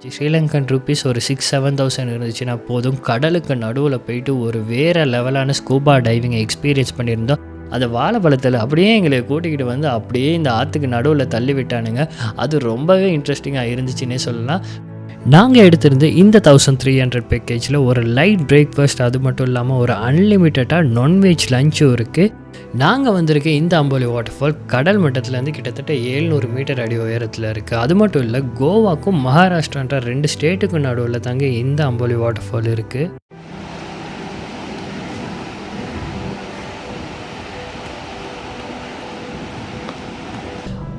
Sri Lankan rupees ஒரு 6,000-7,000 இருந்துச்சுன்னா போதும், கடலுக்கு நடுவில் போயிட்டு ஒரு வேறு லெவலான ஸ்கூபா டைவிங்கை எக்ஸ்பீரியன்ஸ் பண்ணியிருந்தோம். அதை வாழைப்பழத்தில் அப்படியே எங்களை கூட்டிக்கிட்டு வந்து அப்படியே இந்த ஆற்றுக்கு நடுவில் தள்ளி விட்டானுங்க. அது ரொம்பவே இன்ட்ரெஸ்டிங்காக இருந்துச்சுன்னே சொல்லலாம். நாங்கள் எடுத்திருந்த இந்த 1300 பேக்கேஜில் ஒரு லைட் பிரேக்ஃபாஸ்ட், அது மட்டும் இல்லாமல் ஒரு அன்லிமிட்டடாக நான்வெஜ் லஞ்சும் இருக்குது. நாங்கள் வந்திருக்க இந்த அம்போலி வாட்டர் ஃபால் கடல் மட்டத்துலேருந்து கிட்டத்தட்ட 700 மீட்டர் அடி உயரத்தில் இருக்குது. அது மட்டும் இல்லை, கோவாக்கும் மகாராஷ்டிரான்ற 2 ஸ்டேட்டுக்கும் நடுவில் தாங்க இந்த அம்போலி வாட்டர் ஃபால் இருக்குது.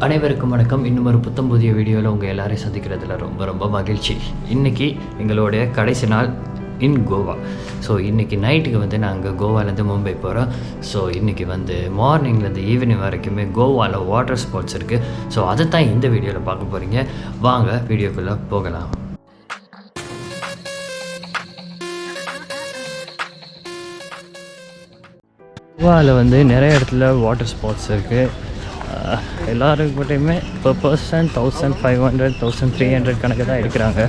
அனைவருக்கும் வணக்கம். இன்னும் ஒரு புத்தம் புதிய வீடியோவில் உங்கள் எல்லாரையும் சந்திக்கிறதுல ரொம்ப ரொம்ப மகிழ்ச்சி. இன்றைக்கி எங்களுடைய கடைசி நாள் இன் கோவா. ஸோ இன்றைக்கி நைட்டுக்கு வந்து நாங்கள் கோவாலேருந்து மும்பை போகிறோம். ஸோ இன்றைக்கி வந்து மார்னிங்லேருந்து ஈவினிங் வரைக்குமே கோவாவில் வாட்டர் ஸ்பாட்ஸ் இருக்குது. ஸோ அதை தான் இந்த வீடியோவில் பார்க்க போகிறீங்க. வாங்க வீடியோக்குள்ளே போகலாம். கோவாவில் வந்து நிறைய இடத்துல வாட்டர் ஸ்பாட்ஸ் இருக்குது. எல்லாருக்கிட்டையுமே per person 1,500 1,300 கணக்கு தான் எடுக்கிறாங்க.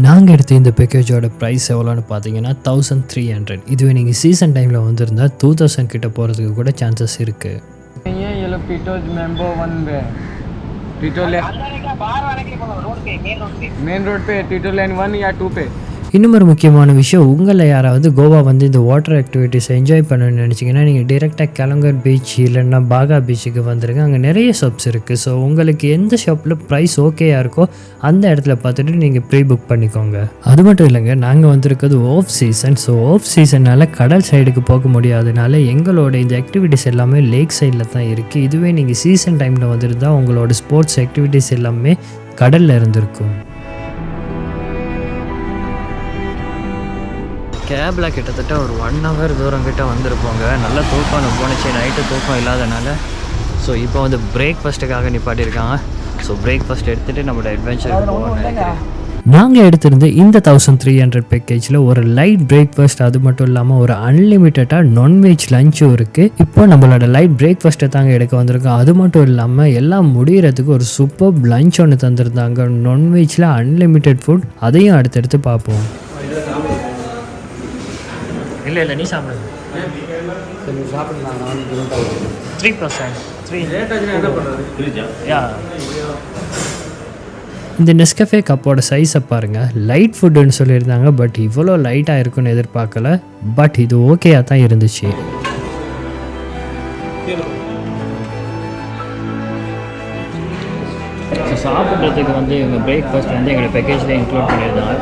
நாங்கள் எடுத்த இந்த பேக்கேஜோட ப்ரைஸ் எவ்வளோன்னு பார்த்தீங்கன்னா 1,300. இதுவே நீங்கள் சீசன் டைமில் வந்திருந்தால் 2,000 கிட்ட போகிறதுக்கு கூட சான்சஸ் இருக்குது. இன்னும் ஒரு முக்கியமான விஷயம், உங்களில் யாராவது கோவா வந்து இந்த வாட்டர் ஆக்டிவிட்டிஸ் என்ஜாய் பண்ணணும்னு நினச்சிங்கன்னா நீங்கள் டைரெக்டாக கலங்கர் பீச் இல்லைன்னா பாகா பீச்சுக்கு வந்துடுங்க. அங்கே நிறைய ஷாப்ஸ் இருக்குது. ஸோ உங்களுக்கு எந்த ஷாப்பில் ப்ரைஸ் ஓகேயாக இருக்கோ அந்த இடத்துல பார்த்துட்டு நீங்கள் ப்ரீ புக் பண்ணிக்கோங்க. அது மட்டும் இல்லைங்க, நாங்கள் வந்திருக்கிறது ஆஃப் சீசன். ஸோ ஆஃப் சீசனால் கடல் சைடுக்கு போக முடியாதனால எங்களோட இந்த ஆக்டிவிட்டிஸ் எல்லாமே லேக் சைடில் தான் இருக்குது. இதுவே நீங்கள் சீசன் டைமில் வந்திருந்தால் உங்களோட ஸ்போர்ட்ஸ் ஆக்டிவிட்டிஸ் எல்லாமே கடலில் இருந்திருக்கும். கேபில் கிட்டத்தட்ட ஒரு 1 hour தூரம் கிட்ட வந்திருப்போங்க. நல்லா தூக்கம் போணுச்சு, நைட்டு தூக்கம் இல்லாதனால. ஸோ இப்போ வந்து பிரேக்ஃபாஸ்ட்டுக்காக நிப்பாட்டியிருக்காங்க. ஸோ பிரேக்ஃபாஸ்ட் எடுத்துகிட்டு நம்மளோட அட்வென்ச்சருக்கு போகணும்னு நினைக்கிறேன். நாங்கள் எடுத்திருந்த இந்த 1300 பேக்கேஜில் ஒரு லைட் பிரேக்ஃபாஸ்ட், அது மட்டும் இல்லாமல் ஒரு அன்லிமிட்டடாக நான்வெஜ் லஞ்சும் இருக்குது. இப்போ நம்மளோட லைட் பிரேக்ஃபாஸ்ட்டை தாங்க எடுக்க வந்திருக்கோம். அது மட்டும் இல்லாமல் எல்லாம் முடிகிறதுக்கு ஒரு சூப்பர் லஞ்ச் ஒன்று தந்திருந்தாங்க. நான்வெஜ்ஜில் அன்லிமிட்டட் ஃபுட், அதையும் அடுத்தடுத்து பார்ப்போம். இல்லை நீ சாப்பிடுங்க. 3% இந்த நெஸ்கஃபே கப்போட சைஸை பாருங்கள். லைட் ஃபுட்டுன்னு சொல்லியிருந்தாங்க, பட் இவ்வளோ லைட்டாக இருக்குன்னு எதிர்பார்க்கல. பட் இது ஓகேயாக தான் இருந்துச்சு. ஸோ சாப்பிட்றதுக்கு வந்து இவங்க பிரேக்ஃபாஸ்ட் வந்து எங்களோட பேக்கேஜில் இன்க்ளூட் பண்ணியிருந்தாங்க.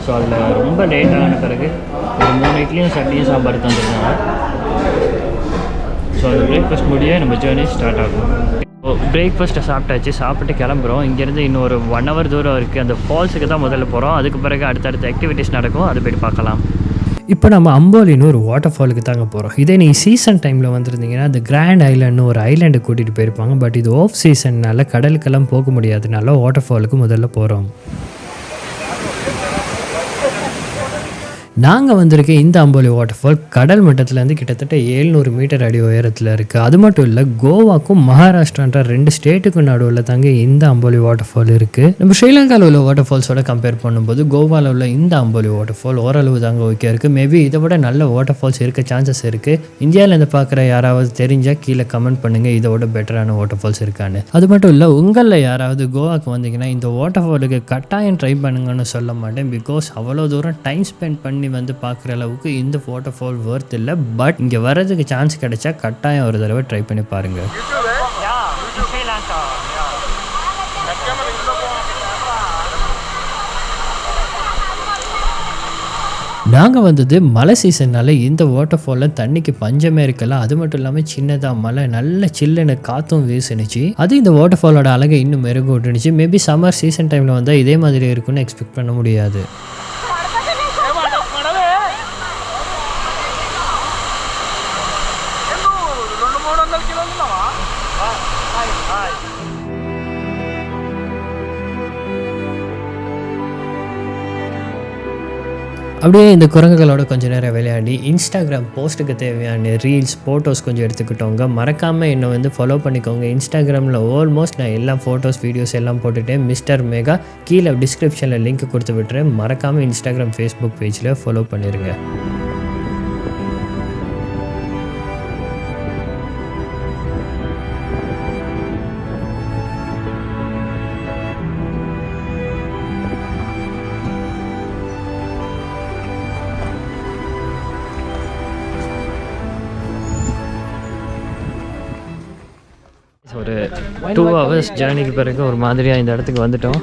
ஸோ அதில் ரொம்ப லேட்டான பிறகு ஒரு 3 இட்லியும் சட்னியும் சாம்பார் தந்துருந்தாங்க. ஸோ அது பிரேக்ஃபாஸ்ட் முடிய நம்ம ஜேர்னி ஸ்டார்ட் ஆகும். பிரேக்ஃபாஸ்ட்டை சாப்பிட்டாச்சு, சாப்பிட்டு கிளம்புறோம். இங்கேருந்து இன்னும் ஒரு 1 hour தூரம் இருக்குது. அந்த ஃபால்ஸுக்கு தான் முதல்ல போகிறோம். அதுக்கு பிறகு அடுத்தடுத்த ஆக்டிவிட்டீஸ் நடக்கும், அது போய்ட்டு பார்க்கலாம். இப்போ நம்ம அம்போலின்னு ஒரு வாட்டர் ஃபாலுக்கு தாங்க போகிறோம். இதே நீங்கள் சீசன் டைமில் வந்துருந்தீங்கன்னா அந்த கிராண்ட் ஐலாண்டுன்னு ஒரு ஐலாண்டு கூட்டிகிட்டு போயிருப்பாங்க. பட் இது ஆஃப் சீசன்னால் கடலுக்கெல்லாம் போக முடியாதனால வாட்டர் ஃபாலுக்கு முதல்ல போகிறோம். நாங்கள் வந்திருக்க இந்த அம்போலி வாட்டர் ஃபால் கடல் மட்டத்துலேருந்து கிட்டத்தட்ட 700 மீட்டர் அடி உயரத்தில் இருக்குது. அது மட்டும் இல்லை, கோவாக்கும் மகாராஷ்டிரான்ற 2 ஸ்டேட்டுக்கும் நடுவில் தாங்க இந்த அம்போலி வாட்டர் ஃபால் இருக்குது. நம்ம ஸ்ரீலங்காவில் உள்ள வாட்டர் ஃபால்ஸோட கம்பேர் பண்ணும்போது கோவாவில் உள்ள இந்த அம்போலி வாட்டர் ஃபால் ஓரளவு தாங்க ஓகே இருக்குது. மேபி இதை விட நல்ல வாட்டர் ஃபால்ஸ் இருக்க சான்சஸ் இருக்குது. இந்தியாவிலேருந்து பார்க்குற யாராவது தெரிஞ்சால் கீழே கமெண்ட் பண்ணுங்கள், இதை விட பெட்டரான வாட்டர் ஃபால்ஸ் இருக்கான்னு. அது மட்டும் இல்லை, உங்களில் யாராவது கோவாக்கு வந்தீங்கன்னா இந்த வாட்டர் ஃபாலுக்கு கட்டாயம் ட்ரை பண்ணுங்கன்னு சொல்ல மாட்டேன். பிகாஸ் அவ்வளோ தூரம் டைம் ஸ்பெண்ட் பண்ணி வந்து பார்க்குற அளவுக்கு இந்த வாட்டர் ஃபால் வர்த் இல்லை. பட் இங்கே வர்றதுக்கு சான்ஸ் கிடைச்சா கட்டாயம் ஒரு தடவை ட்ரை பண்ணி பாருங்கள். நாங்கள் வந்தது மழை சீசன்னால் இந்த வாட்டர் ஃபாலில் தண்ணிக்கு பஞ்சமே இருக்கலாம். அது மட்டும் இல்லாமல் சின்னதாக மழை நல்ல சில்லுன்னு காற்றும் வீசுனுச்சு. அது இந்த வாட்டர் ஃபாலோட அழகை இன்னும் மெருகு விட்டுனுச்சு. மேபி சம்மர் சீசன் டைமில் வந்தால் இதே மாதிரி இருக்குன்னு எக்ஸ்பெக்ட் பண்ண முடியாது. அப்படியே இந்த குரங்குகளோட கொஞ்சம் நேரம் விளையாடி இன்ஸ்டாகிராம் போஸ்ட்டுக்கு தேவையான ரீல்ஸ் ஃபோட்டோஸ் கொஞ்சம் எடுத்துக்கிட்டோங்க. மறக்காமல் என்னை வந்து ஃபாலோ பண்ணிக்கோங்க. இன்ஸ்டாகிராமில் ஆல்மோஸ்ட் நான் எல்லா ஃபோட்டோஸ் வீடியோஸ் எல்லாம் போட்டுட்டேன். மிஸ்டர் மேகா கீழே டிஸ்கிரிப்ஷனில் லிங்க் கொடுத்து விட்டுறேன். மறக்காமல் இன்ஸ்டாகிராம் ஃபேஸ்புக் பேஜில் ஃபாலோ பண்ணிடுங்க. ஒரு 2 hours ஜேர்னிக்கு பிறகு ஒரு மாதிரியாக இந்த இடத்துக்கு வந்துட்டோம்.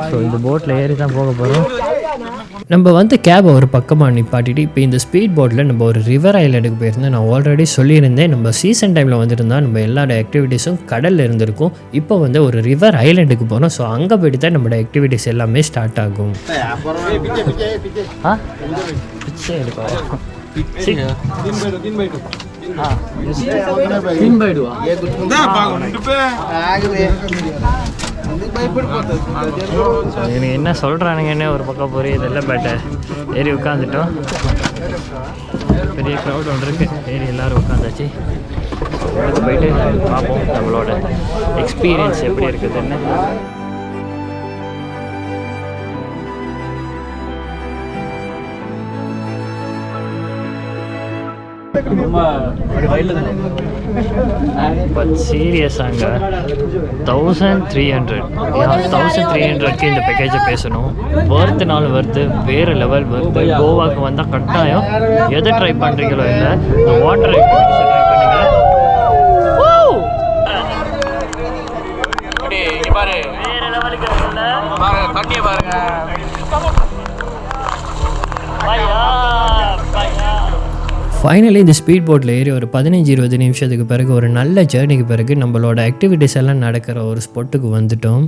ஸோ இந்த போட்டில் ஏறி தான் போக போகிறோம். நம்ம வந்து கேபை ஒரு பக்கமாக நிப்பாட்டிட்டு இப்போ இந்த ஸ்பீட் போட்டில் நம்ம ஒரு ரிவர் ஐலண்டுக்கு போயிருந்தோம். நான் ஆல்ரெடி சொல்லியிருந்தேன், நம்ம சீசன் டைமில் வந்துருந்தால் நம்ம எல்லாரோட ஆக்டிவிட்டீஸும் கடலில் இருந்திருக்கும். இப்போ வந்து ஒரு ரிவர் ஐலண்டுக்கு போகிறோம். ஸோ அங்கே போய்ட்டு தான் நம்மளோட ஆக்டிவிட்டீஸ் எல்லாமே ஸ்டார்ட் ஆகும். எனக்கு என்ன சொல்கிறானுங்கன்னே ஒரு பக்கம் புரியுதில்லை. பட் ஏறி உட்காந்துட்டோம். பெரிய க்ரௌட் ஒன்று இருக்குது. ஏறி எல்லோரும் உட்காந்தாச்சு. போயிட்டு பார்ப்போம் நம்மளோட எக்ஸ்பீரியன்ஸ் எப்படி இருக்குதுன்னு. பட் சீரியஸாங்க 1300க்கு இந்த பேக்கேஜை பேசணும். வர்த்துனாலும் வருது, வேறு லெவல் வருது. கோவாக்கு வந்தால் கட்டாயம் எதை ட்ரை பண்ணுறீங்களோ இல்லை, இந்த வாட்டர் ஆக்டிவிட்டிஸை ட்ரை பண்ணுங்க. வேறு லெவலுக்கு தண்ணியை பாருங்க. ஃபைனலி இந்த ஸ்பீட் போட்டில் ஏறி ஒரு 15-20 நிமிஷத்துக்கு பிறகு ஒரு நல்ல ஜேர்னிக்கு பிறகு நம்மளோட ஆக்டிவிட்டீஸ் எல்லாம் நடக்கிற ஒரு ஸ்பாட்டுக்கு வந்துட்டோம்.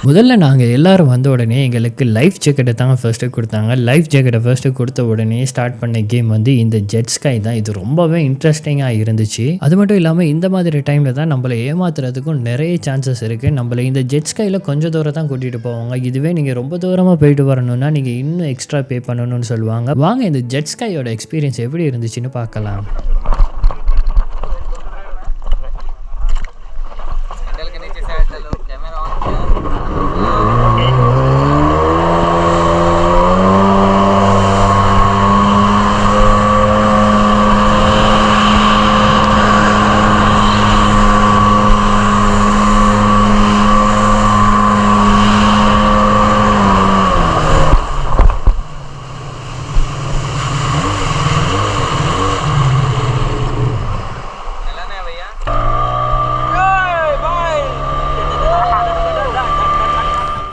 முதல்ல நாங்கள் எல்லோரும் வந்த உடனே எங்களுக்கு லைஃப் ஜாக்கெட்டை தாங்க ஃபர்ஸ்ட்டு கொடுத்தாங்க. லைஃப் ஜாக்கெட்டை ஃபர்ஸ்ட்டு கொடுத்த உடனே ஸ்டார்ட் பண்ண கேம் வந்து இந்த ஜெட் ஸ்கை தான். இது ரொம்பவே இன்ட்ரெஸ்டிங்காக இருந்துச்சு. அது மட்டும் இல்லாமல் இந்த மாதிரி டைமில் தான் நம்மளை ஏமாத்துறதுக்கும் நிறைய சான்சஸ் இருக்குது. நம்மளை இந்த ஜெட் ஸ்கையில் கொஞ்சம் தூரம் தான் கூட்டிகிட்டு போவாங்க. இதுவே நீங்கள் ரொம்ப தூரமாக போயிட்டு வரணும்னா நீங்கள் இன்னும் எக்ஸ்ட்ரா பே பண்ணணும்னு சொல்லுவாங்க. வாங்க இந்த ஜெட் ஸ்கையோட எக்ஸ்பீரியன்ஸ் எப்படி இருந்துச்சுன்னு பார்க்கலாம்.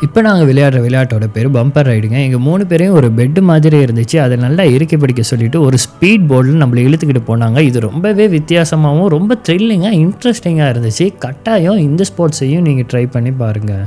இப்போ நாங்கள் விளையாடுற விளையாட்டோட பேர் பம்பர் ரைடுங்க. எங்கள் 3 பேரையும் ஒரு பெட்டு மாதிரி இருந்துச்சு. அதை நல்லா இறுக்கி பிடிக்க சொல்லிவிட்டு ஒரு ஸ்பீட் போர்டில் நம்மளை இழுத்துக்கிட்டு போனாங்க. இது ரொம்பவே வித்தியாசமாகவும் ரொம்ப த்ரில்லிங்காக இன்ட்ரெஸ்டிங்காக இருந்துச்சு. கட்டாயம் இந்த ஸ்போர்ட்ஸையும் நீங்கள் ட்ரை பண்ணி பாருங்கள்.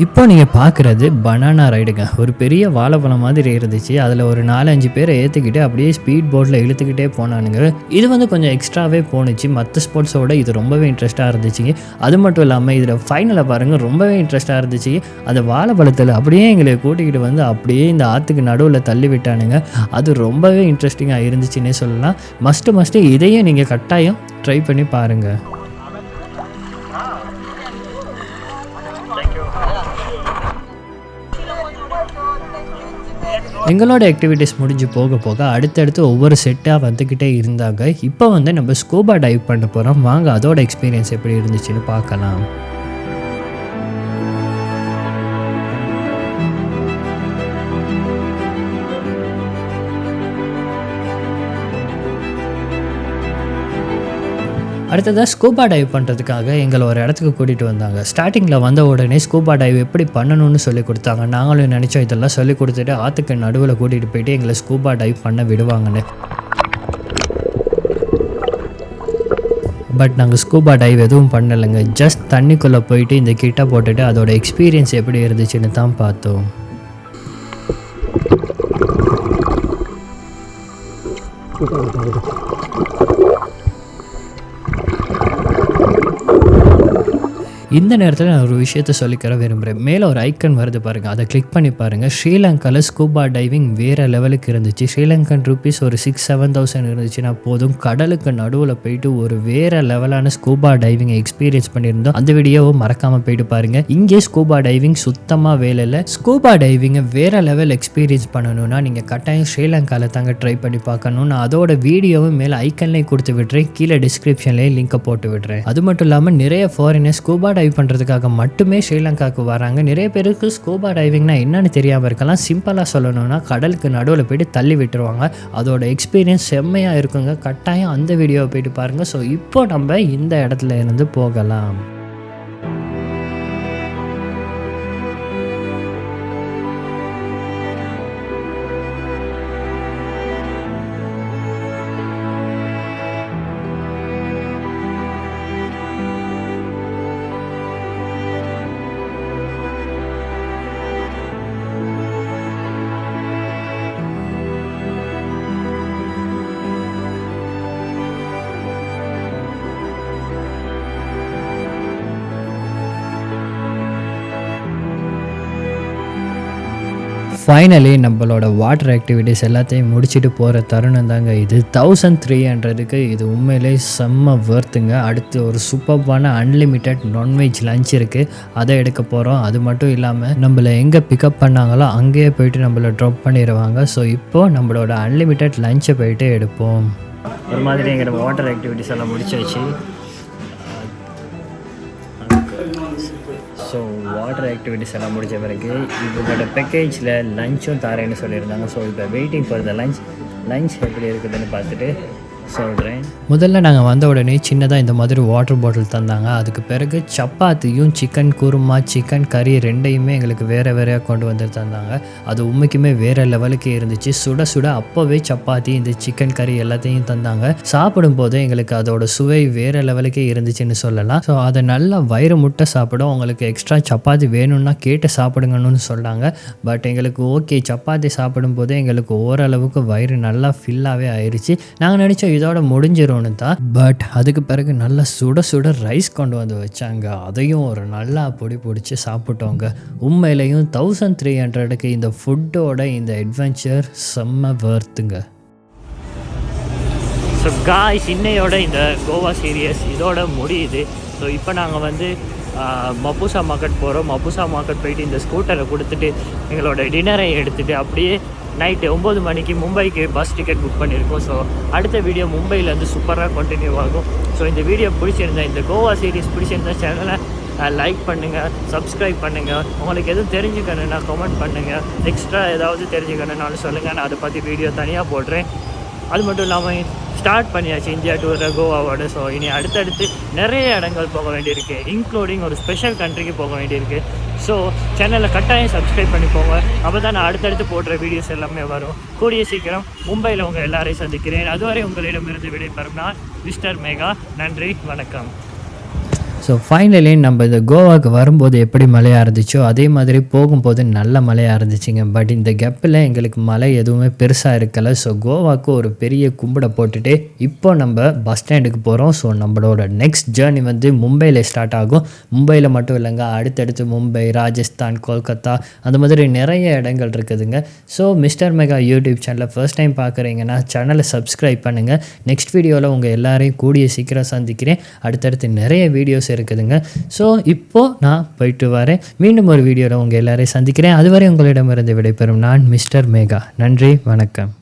இப்போ நீங்கள் பார்க்குறது பனானா ரைடுங்க. ஒரு பெரிய வாழைப்பழம் மாதிரி இருந்துச்சு. அதில் ஒரு 4-5 பேரை ஏற்றிக்கிட்டு அப்படியே ஸ்பீட் போர்டில் இழுத்துக்கிட்டே போனானுங்க. இது வந்து கொஞ்சம் எக்ஸ்ட்ராவே போணுச்சு. மற்ற ஸ்போர்ட்ஸோட இது ரொம்பவே இன்ட்ரெஸ்ட்டாக இருந்துச்சு. அது மட்டும் இல்லாமல் இதில் ஃபைனலை பாருங்கள், ரொம்பவே இன்ட்ரெஸ்ட்டாக இருந்துச்சு. அந்த வாழைப்பழத்தில் அப்படியே எங்களை கூட்டிக்கிட்டு வந்து அப்படியே இந்த ஆற்றுக்கு நடுவில் தள்ளி விட்டானுங்க. அது ரொம்பவே இன்ட்ரெஸ்டிங்காக இருந்துச்சுன்னே சொல்லலாம். மஸ்ட்டு இதையும் நீங்கள் கட்டாயம் ட்ரை பண்ணி பாருங்கள். எங்களோட ஆக்டிவிட்டீஸ் முடிஞ்சு போக போக அடுத்தடுத்து ஒவ்வொரு செட்டாக வந்துக்கிட்டே இருந்தாங்க. இப்போ வந்து நம்ம ஸ்கூபா டைவ் பண்ண போகிறோம். வாங்க அதோட எக்ஸ்பீரியன்ஸ் எப்படி இருந்துச்சுன்னு பார்க்கலாம். அடுத்ததாக ஸ்கூபா டைவ் பண்ணுறதுக்காக எங்களை ஒரு இடத்துக்கு கூட்டிகிட்டு வந்தாங்க. ஸ்டார்டிங்கில் வந்த உடனே ஸ்கூபா டைவ் எப்படி பண்ணணும்னு சொல்லி கொடுத்தாங்க. நாங்களும் நினச்சோம் இதெல்லாம் சொல்லி கொடுத்துட்டு ஆற்றுக்கு நடுவில் கூட்டிகிட்டு போயிட்டு எங்களை ஸ்கூபா டைவ் பண்ண விடுவாங்கன்னு. பட் நாங்கள் ஸ்கூபா டைவ் எதுவும் பண்ணலைங்க. ஜஸ்ட் தண்ணிக்குள்ளே போயிட்டு இந்த கிட்ட போட்டுட்டு அதோட எக்ஸ்பீரியன்ஸ் எப்படி இருந்துச்சுன்னு தான் பார்த்தோம். இந்த நேரத்தில் நான் ஒரு விஷயத்த சொல்லிக்கிற விரும்புகிறேன். மேலே ஒரு ஐக்கன் வருது பாருங்கள், அதை கிளிக் பண்ணி பாருங்கள். ஸ்ரீலங்காவில் ஸ்கூபா டைவிங் வேறு லெவலுக்கு இருந்துச்சு. ஸ்ரீலங்கன் ருப்பீஸ் ஒரு 6-7,000 இருந்துச்சுன்னா போதும், கடலுக்கு நடுவில் போயிட்டு ஒரு வேறு லெவலான ஸ்கூபா டைவிங் எக்ஸ்பீரியன்ஸ் பண்ணியிருந்தோம். அந்த வீடியோவை மறக்காமல் போயிட்டு பாருங்கள். இங்கே ஸ்கூபா டைவிங் சுத்தமாக வேலை இல்லை. ஸ்கூபா டைவிங்கை வேறு லெவல் எக்ஸ்பீரியன்ஸ் பண்ணணும்னா நீங்கள் கட்டாயம் ஸ்ரீலங்காவில் தாங்க ட்ரை பண்ணி பார்க்கணும். நான் அதோட வீடியோவும் மேலே ஐக்கன்லேயே கொடுத்து விட்றேன், கீழே டிஸ்கிரிப்ஷன்லேயே லிங்கை போட்டு விட்றேன். அது மட்டும் இல்லாமல் நிறைய ஃபாரினர்ஸ் ஸ்கூபா டைவ் பண்ணுறதுக்காக மட்டுமே ஸ்ரீலங்காவுக்கு வராங்க. நிறைய பேருக்கு ஸ்கூபா டைவிங்னா என்னன்னு தெரியாமல் இருக்கலாம். சிம்பிளாக சொல்லணும்னா கடலுக்கு நடுவில் போயிட்டு தள்ளி விட்டுருவாங்க. அதோட எக்ஸ்பீரியன்ஸ் செம்மையாக இருக்குங்க. கட்டாயம் அந்த வீடியோவை போயிட்டு பாருங்கள். ஸோ இப்போ நம்ம இந்த இடத்துல இருந்து போகலாம். ஃபைனலி நம்மளோட வாட்டர் ஆக்டிவிட்டீஸ் எல்லாத்தையும் முடிச்சுட்டு போகிற தருணம் தாங்க இது. 1300க்கு இது உண்மையிலே செம்ம வர்த்துங்க. அடுத்து ஒரு சூப்பர்பான அன்லிமிட்டெட் நான்வெஜ் லஞ்ச் இருக்குது, அதை எடுக்க போகிறோம். அது மட்டும் இல்லாமல் நம்மளை எங்கே பிக்கப் பண்ணாங்களோ அங்கேயே போயிட்டு நம்மளை ட்ராப் பண்ணிடுவாங்க. ஸோ இப்போது நம்மளோட அன்லிமிட்டெட் லஞ்சை போயிட்டு எடுப்போம். ஒரு மாதிரி எங்களோட வாட்டர் ஆக்டிவிட்டீஸ் எல்லாம் முடிச்சாச்சு. ஸோ வாட்டர் ஆக்டிவிட்டீஸ் எல்லாம் முடித்த பிறகு இவங்களோட பேக்கேஜில் லஞ்சும் தரேன்னு சொல்லியிருந்தாங்க. ஸோ இப்போ வெயிட்டிங் ஃபார் த லஞ்ச் எப்படி இருக்குதுன்னு பார்த்துட்டு சொல்கிறேன். முதல்ல நாங்கள் வந்த உடனே சின்னதாக இந்த மாதிரி வாட்டர் பாட்டில் தந்தாங்க. அதுக்கு பிறகு சப்பாத்தியும் சிக்கன் குருமா, சிக்கன் கறி ரெண்டையுமே எங்களுக்கு வேறு வேறையாக கொண்டு வந்து தந்தாங்க. அது உண்மைக்குமே வேறு லெவலுக்கு இருந்துச்சு. சுட சுட அப்போவே சப்பாத்தி, இந்த சிக்கன் கறி எல்லாத்தையும் தந்தாங்க. சாப்பிடும்போது எங்களுக்கு அதோட சுவை வேறு லெவலுக்கே இருந்துச்சுன்னு சொல்லலாம். ஸோ அதை நல்லா வயிறு முட்டை சாப்பிடும். உங்களுக்கு எக்ஸ்ட்ரா சப்பாத்தி வேணும்னா கேட்டு சாப்பிடுங்கன்னு சொன்னாங்க. பட் எங்களுக்கு ஓகே, சப்பாத்தி சாப்பிடும்போது எங்களுக்கு ஓரளவுக்கு வயிறு நல்லா ஃபில்லாகவே ஆயிடுச்சு. நாங்கள் நினச்சோம் இதோட முடிஞ்சிரும்னு தான். பட் அதுக்கு பிறகு நல்லா சுட சுட ரைஸ் கொண்டு வந்து வச்சாங்க. அதையும் ஒரு நல்லா பிடிச்சி சாப்பிட்டோங்க. உண்மையிலையும் 1300க்கு இந்த ஃபுட்டோட இந்த அட்வென்ச்சர் செம்ம வர்த்துங்க. ஸோ காய்ஸ், இன்னையோட இந்த கோவா சீரியஸ் இதோட முடியுது. ஸோ இப்போ நாங்கள் வந்து மப்புசா மார்க்கெட் போகிறோம். மப்புசா மார்க்கெட் போயிட்டு இந்த ஸ்கூட்டரை கொடுத்துட்டு எங்களோட டின்னரை எடுத்துகிட்டு அப்படியே நைட்டு 9 மணிக்கு மும்பைக்கு பஸ் டிக்கெட் புக் பண்ணியிருக்கோம். ஸோ அடுத்த வீடியோ மும்பையிலேருந்து சூப்பராக கண்டினியூ ஆகும். ஸோ இந்த வீடியோ பிடிச்சிருந்தேன், இந்த கோவா சீரிஸ் பிடிச்சிருந்தா சேனலை லைக் பண்ணுங்கள், சப்ஸ்கிரைப் பண்ணுங்கள். உங்களுக்கு எதுவும் தெரிஞ்சுக்கணுன்னா கமெண்ட் பண்ணுங்கள். எக்ஸ்ட்ரா ஏதாவது தெரிஞ்சுக்கணுன்னாலும் சொல்லுங்கள், நான் அதை பற்றி வீடியோ தனியாக போடுறேன். அது மட்டும் இல்லாமல் ஸ்டார்ட் பண்ணியாச்சு இந்தியா டூரை கோவாவோட. ஸோ இனி அடுத்தடுத்து நிறைய இடங்கள் போக வேண்டியிருக்கு, இன்க்ளூடிங் ஒரு ஸ்பெஷல் கண்ட்ரிக்கு போக வேண்டியிருக்கு. ஸோ சேனலில் கட்டாயம் சப்ஸ்கிரைப் பண்ணிக்கோங்க. அப்போ தான் நான் அடுத்தடுத்து போடுற வீடியோஸ் எல்லாமே வரும். கூடிய சீக்கிரம் மும்பையில் உங்கள் எல்லாரையும் சந்திக்கிறேன். அதுவரை உங்களிடமிருந்து விடைபெறும் நான் மிஸ்டர் மேகா. நன்றி, வணக்கம். ஸோ ஃபைனலி நம்ம இந்த கோவாவுக்கு வரும்போது எப்படி மழையாக இருந்துச்சோ அதே மாதிரி போகும்போது நல்ல மழையாக இருந்துச்சுங்க. பட் இந்த கேப்பில் எங்களுக்கு மழை எதுவுமே பெருசாக இருக்கலை. ஸோ கோவாவுக்கு ஒரு பெரிய கும்பிடை போட்டுட்டு இப்போ நம்ம பஸ் ஸ்டாண்டுக்கு போகிறோம். ஸோ நம்மளோட நெக்ஸ்ட் ஜேர்னி வந்து மும்பையில் ஸ்டார்ட் ஆகும். மும்பையில் மட்டும் இல்லைங்க, அடுத்தடுத்து மும்பை, ராஜஸ்தான், கொல்கத்தா, அந்த மாதிரி நிறைய இடங்கள் இருக்குதுங்க. ஸோ மிஸ்டர் மெகா யூடியூப் சேனலை ஃபர்ஸ்ட் டைம் பார்க்குறீங்கன்னா சேனலை சப்ஸ்கிரைப் பண்ணுங்கள். நெக்ஸ்ட் வீடியோவில் உங்கள் எல்லாரையும் கூடிய சீக்கிரம் சந்திக்கிறேன். அடுத்தடுத்து நிறைய வீடியோஸ் இருக்குதுங்க. ஸோ இப்போது நான் போயிட்டு வரேன். மீண்டும் ஒரு வீடியோவில் உங்கள் எல்லாரையும் சந்திக்கிறேன். அதுவரை உங்களிடமிருந்து விடைபெறும் நான் மிஸ்டர் மேகா. நன்றி, வணக்கம்.